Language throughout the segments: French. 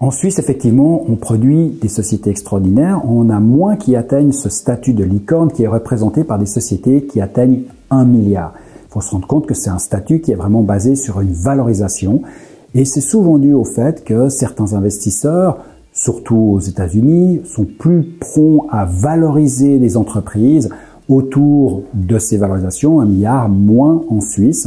En Suisse, effectivement, on produit des sociétés extraordinaires. On a moins qui atteignent ce statut de licorne qui est représenté par des sociétés qui atteignent 1 milliard. Il faut se rendre compte que c'est un statut qui est vraiment basé sur une valorisation. Et c'est souvent dû au fait que certains investisseurs, surtout aux États-Unis, sont plus prompts à valoriser les entreprises autour de ces valorisations, 1 milliard moins en Suisse.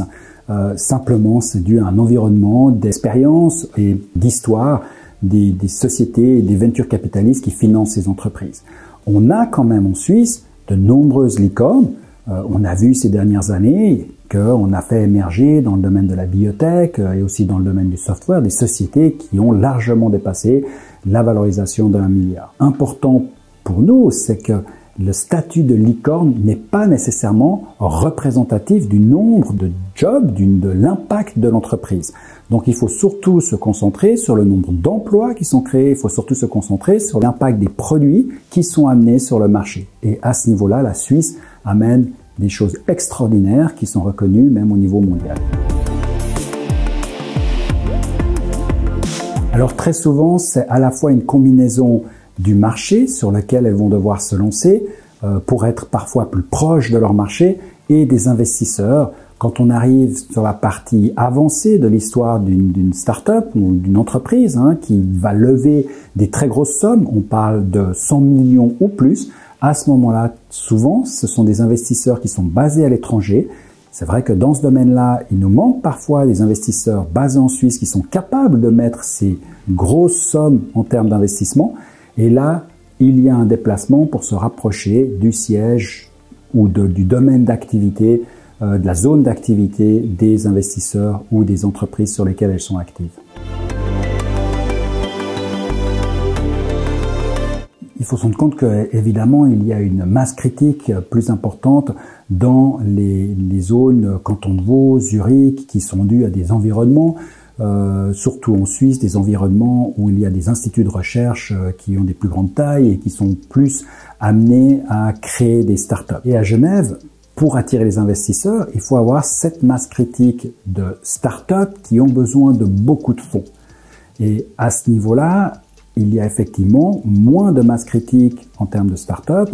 Simplement, c'est dû à un environnement d'expérience et d'histoire des sociétés et des venture capitalistes qui financent ces entreprises. On a quand même en Suisse de nombreuses licornes. On a vu ces dernières années qu'on a fait émerger dans le domaine de la biotech et aussi dans le domaine du software des sociétés qui ont largement dépassé la valorisation de 1 milliard. Important pour nous, c'est que le statut de licorne n'est pas nécessairement représentatif du nombre de jobs, de l'impact de l'entreprise. Donc il faut surtout se concentrer sur le nombre d'emplois qui sont créés, il faut surtout se concentrer sur l'impact des produits qui sont amenés sur le marché. Et à ce niveau-là, la Suisse amène des choses extraordinaires qui sont reconnues même au niveau mondial. Alors très souvent, c'est à la fois une combinaison du marché sur lequel elles vont devoir se lancer pour être parfois plus proches de leur marché et des investisseurs. Quand on arrive sur la partie avancée de l'histoire d'une start-up ou d'une entreprise qui va lever des très grosses sommes, on parle de 100 millions ou plus, à ce moment-là, souvent, ce sont des investisseurs qui sont basés à l'étranger. C'est vrai que dans ce domaine-là, il nous manque parfois des investisseurs basés en Suisse qui sont capables de mettre ces grosses sommes en termes d'investissement. Et là, il y a un déplacement pour se rapprocher du siège ou du domaine d'activité, de la zone d'activité des investisseurs ou des entreprises sur lesquelles elles sont actives. Il faut se rendre compte qu'évidemment, il y a une masse critique plus importante dans les zones Canton de Vaud, Zurich, qui sont dues à des environnements, surtout en Suisse, des environnements où il y a des instituts de recherche qui ont des plus grandes tailles et qui sont plus amenés à créer des startups. Et à Genève, pour attirer les investisseurs, il faut avoir cette masse critique de startups qui ont besoin de beaucoup de fonds. Et à ce niveau-là, il y a effectivement moins de masse critique en termes de start-up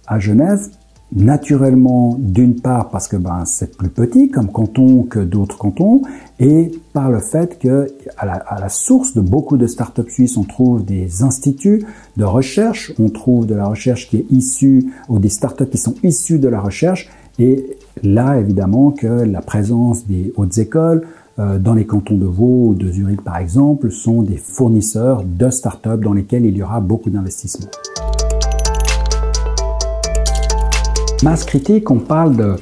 à Genève, naturellement d'une part parce que c'est plus petit comme canton que d'autres cantons et par le fait que à la source de beaucoup de start-up suisses, on trouve des instituts de recherche, on trouve de la recherche qui est issue ou des start-up qui sont issues de la recherche et là évidemment que la présence des hautes écoles dans les cantons de Vaud ou de Zurich par exemple, sont des fournisseurs de start-up dans lesquels il y aura beaucoup d'investissements. Masse critique, on parle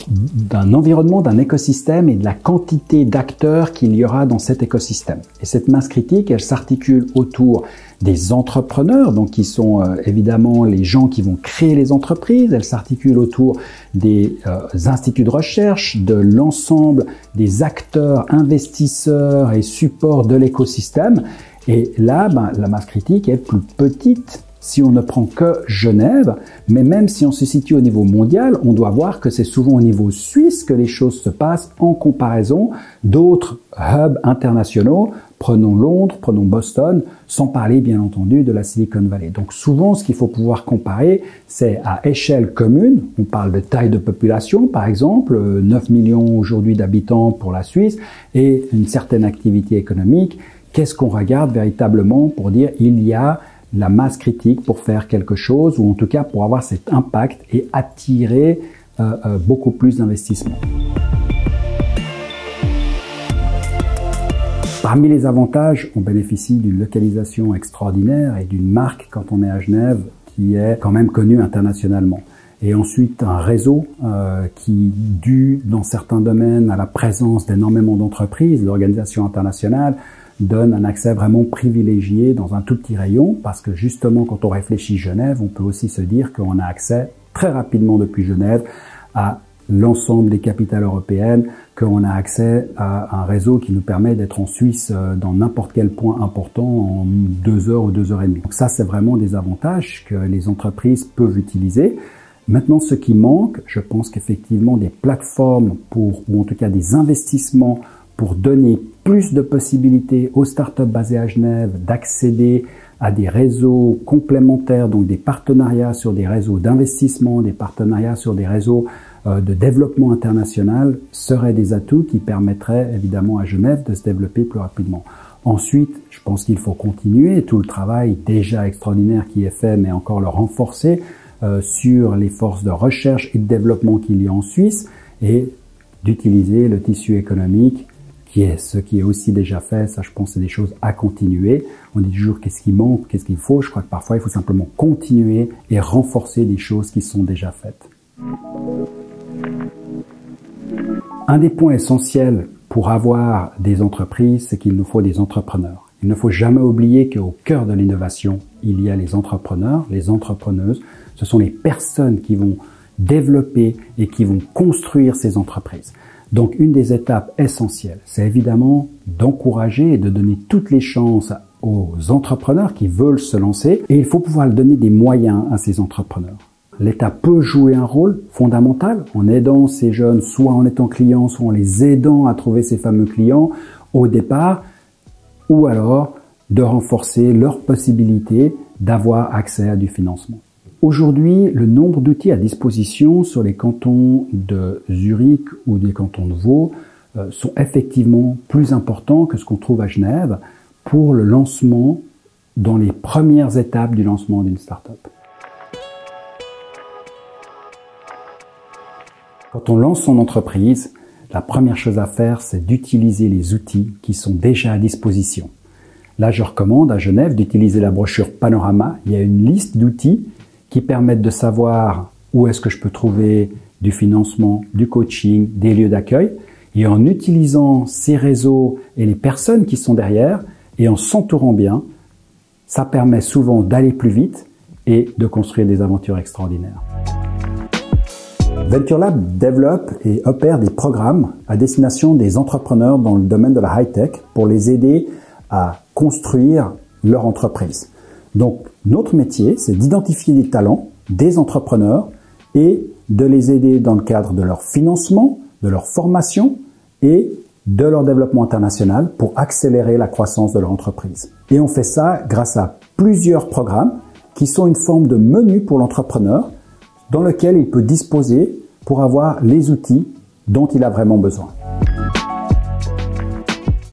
d'un environnement, d'un écosystème et de la quantité d'acteurs qu'il y aura dans cet écosystème. Et cette masse critique, elle s'articule autour des entrepreneurs, donc qui sont évidemment les gens qui vont créer les entreprises. Elle s'articule autour des instituts de recherche, de l'ensemble des acteurs, investisseurs et supports de l'écosystème. Et là, la masse critique est plus petite si on ne prend que Genève, mais même si on se situe au niveau mondial, on doit voir que c'est souvent au niveau suisse que les choses se passent en comparaison d'autres hubs internationaux. Prenons Londres, prenons Boston, sans parler bien entendu de la Silicon Valley. Donc souvent, ce qu'il faut pouvoir comparer, c'est à échelle commune. On parle de taille de population, par exemple, 9 millions aujourd'hui d'habitants pour la Suisse et une certaine activité économique. Qu'est-ce qu'on regarde véritablement pour dire il y a la masse critique pour faire quelque chose ou en tout cas pour avoir cet impact et attirer beaucoup plus d'investissements. Parmi les avantages, on bénéficie d'une localisation extraordinaire et d'une marque quand on est à Genève qui est quand même connue internationalement. Et ensuite un réseau qui, dû dans certains domaines à la présence d'énormément d'entreprises, d'organisations internationales, donne un accès vraiment privilégié dans un tout petit rayon parce que justement quand on réfléchit Genève, on peut aussi se dire qu'on a accès très rapidement depuis Genève à l'ensemble des capitales européennes, qu'on a accès à un réseau qui nous permet d'être en Suisse dans n'importe quel point important en 2 heures ou 2 heures et demie. Donc ça, c'est vraiment des avantages que les entreprises peuvent utiliser. Maintenant, ce qui manque, je pense qu'effectivement des plateformes ou en tout cas des investissements pour donner plus de possibilités aux startups basées à Genève d'accéder à des réseaux complémentaires, donc des partenariats sur des réseaux d'investissement, des partenariats sur des réseaux de développement international, seraient des atouts qui permettraient évidemment à Genève de se développer plus rapidement. Ensuite, je pense qu'il faut continuer tout le travail déjà extraordinaire qui est fait, mais encore le renforcer sur les forces de recherche et de développement qu'il y a en Suisse et d'utiliser le tissu économique qui est ce qui est aussi déjà fait. Ça, je pense, c'est des choses à continuer. On dit toujours qu'est-ce qui manque, qu'est-ce qu'il faut. Je crois que parfois, il faut simplement continuer et renforcer des choses qui sont déjà faites. Un des points essentiels pour avoir des entreprises, c'est qu'il nous faut des entrepreneurs. Il ne faut jamais oublier qu'au cœur de l'innovation, il y a les entrepreneurs, les entrepreneuses. Ce sont les personnes qui vont développer et qui vont construire ces entreprises. Donc, une des étapes essentielles, c'est évidemment d'encourager et de donner toutes les chances aux entrepreneurs qui veulent se lancer. Et il faut pouvoir donner des moyens à ces entrepreneurs. L'État peut jouer un rôle fondamental en aidant ces jeunes, soit en étant clients, soit en les aidant à trouver ces fameux clients au départ, ou alors de renforcer leur possibilité d'avoir accès à du financement. Aujourd'hui, le nombre d'outils à disposition sur les cantons de Zurich ou des cantons de Vaud sont effectivement plus importants que ce qu'on trouve à Genève pour le lancement dans les premières étapes du lancement d'une start-up. Quand on lance son entreprise, la première chose à faire, c'est d'utiliser les outils qui sont déjà à disposition. Là, je recommande à Genève d'utiliser la brochure Panorama. Il y a une liste d'outils qui permettent de savoir où est-ce que je peux trouver du financement, du coaching, des lieux d'accueil. Et en utilisant ces réseaux et les personnes qui sont derrière, et en s'entourant bien, ça permet souvent d'aller plus vite et de construire des aventures extraordinaires. Venture Lab développe et opère des programmes à destination des entrepreneurs dans le domaine de la high-tech pour les aider à construire leur entreprise. Donc, notre métier, c'est d'identifier des talents, des entrepreneurs et de les aider dans le cadre de leur financement, de leur formation et de leur développement international pour accélérer la croissance de leur entreprise. Et on fait ça grâce à plusieurs programmes qui sont une forme de menu pour l'entrepreneur dans lequel il peut disposer pour avoir les outils dont il a vraiment besoin.